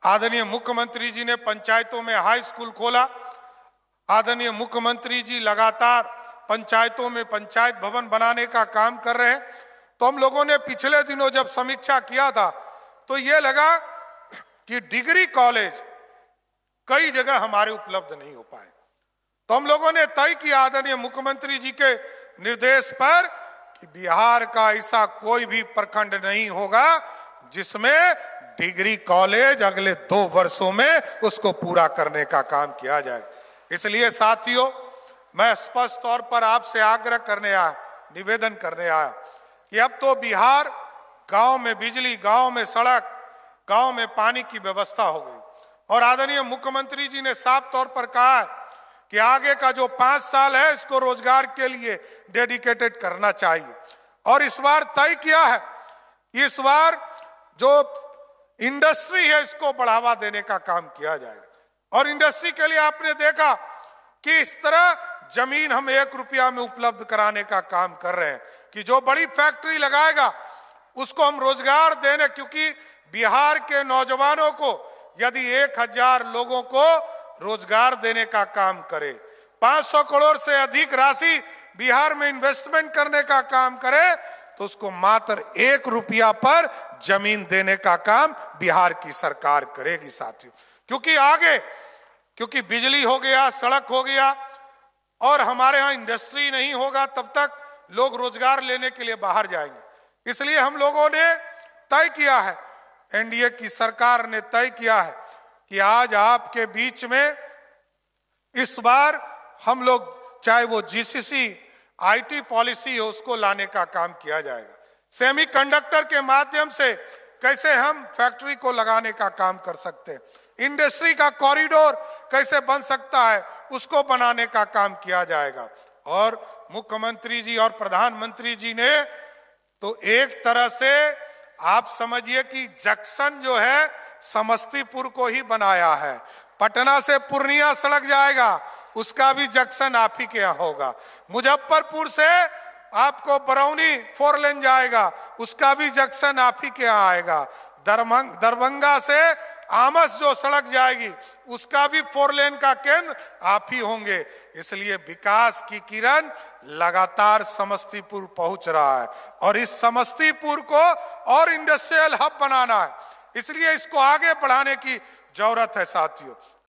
आदरणीय मुख्यमंत्री जी ने पंचायतों में हाई स्कूल खोला। आदरणीय मुख्यमंत्री जी लगातार पंचायतों में पंचायत भवन बनाने का काम कर रहे हैं। तो हम लोगों ने पिछले दिनों जब समीक्षा किया था तो ये लगा कि डिग्री कॉलेज कई जगह हमारे उपलब्ध नहीं हो पाए। तो हम लोगों ने तय किया आदरणीय मुख्यमंत्री जी के निर्देश पर कि बिहार का ऐसा कोई भी प्रखंड नहीं होगा जिसमें डिग्री कॉलेज अगले 2 वर्षों में उसको पूरा करने का काम किया जाए। इसलिए साथियों, मैं स्पष्ट तौर पर आपसे आग्रह करने आया, निवेदन करने आया कि अब तो बिहार गांव में बिजली, गांव में सड़क, गांव में पानी की व्यवस्था हो गई। और आदरणीय मुख्यमंत्री जी ने साफ तौर पर कहा है कि आगे का जो 5 साल है इसको रोजगार के लिए डेडिकेटेड करना चाहिए। और इस बार तय किया है, इस बार जो इंडस्ट्री है इसको बढ़ावा देने का काम किया जाएगा। और इंडस्ट्री के लिए आपने देखा कि इस तरह जमीन हम 1 रुपया में उपलब्ध कराने का काम कर रहे हैं कि जो बड़ी फैक्ट्री लगाएगा उसको हम रोजगार देने, क्योंकि बिहार के नौजवानों को यदि 1000 लोगों को रोजगार देने का काम करे, 500 करोड़ से अधिक राशि बिहार में इन्वेस्टमेंट करने का काम करे, तो उसको मात्र 1 रुपया पर जमीन देने का काम बिहार की सरकार करेगी साथियों। क्योंकि बिजली हो गया, सड़क हो गया और हमारे यहाँ इंडस्ट्री नहीं होगा, तब तक लोग रोजगार लेने के लिए बाहर जाएंगे। इसलिए हम लोगों ने तय किया है, एनडीए की सरकार ने तय किया है कि आज आपके बीच में इस बार हम लोग, चाहे वो जीसीसी आईटी पॉलिसी हो, उसको लाने का काम किया जाएगा। सेमीकंडक्टर के माध्यम से कैसे हम फैक्ट्री को लगाने का काम कर सकते हैं, इंडस्ट्री का कॉरिडोर कैसे बन सकता है, उसको बनाने का काम किया जाएगा। और मुख्यमंत्री जी और प्रधानमंत्री जी ने तो एक तरह से आप समझिए कि जंक्शन जो है समस्तीपुर को ही बनाया है। पटना से पूर्णिया सड़क जाएगा, उसका भी जंक्शन आप ही के यहाँ होगा। मुजफ्फरपुर से आपको बरौनी 4 लेन जाएगा, उसका भी जंक्शन आप ही के यहाँ आएगा। दरभंगा से आमस जो सड़क जाएगी उसका भी 4 लेन का केंद्र आप ही होंगे। इसलिए विकास की किरण लगातार समस्तीपुर पहुंच रहा है और इस समस्तीपुर को और इंडस्ट्रियल हब बनाना है, इसलिए इसको आगे बढ़ाने की जरूरत है साथियों।